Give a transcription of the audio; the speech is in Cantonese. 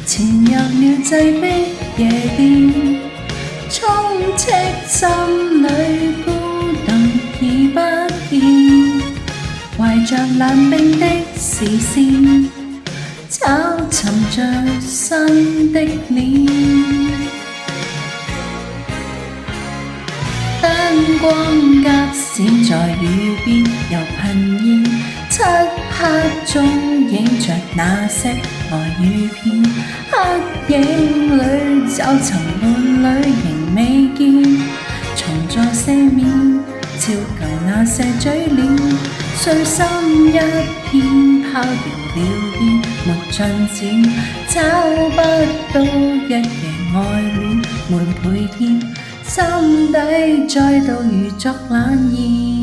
潛入了擠迫夜店，充斥心裏孤獨已不見，懷着冷冰的視線，找尋着新的臉。燈光夾閃在雨邊，又噴煙，漆黑中映着那些愛與騙，黑影裏找尋伴侶仍未見，重再赦免，照舊那些嘴臉，碎心一片拋掉了邊，沒進展，找不到一夜愛戀滿倍添，心底再度如作冷言。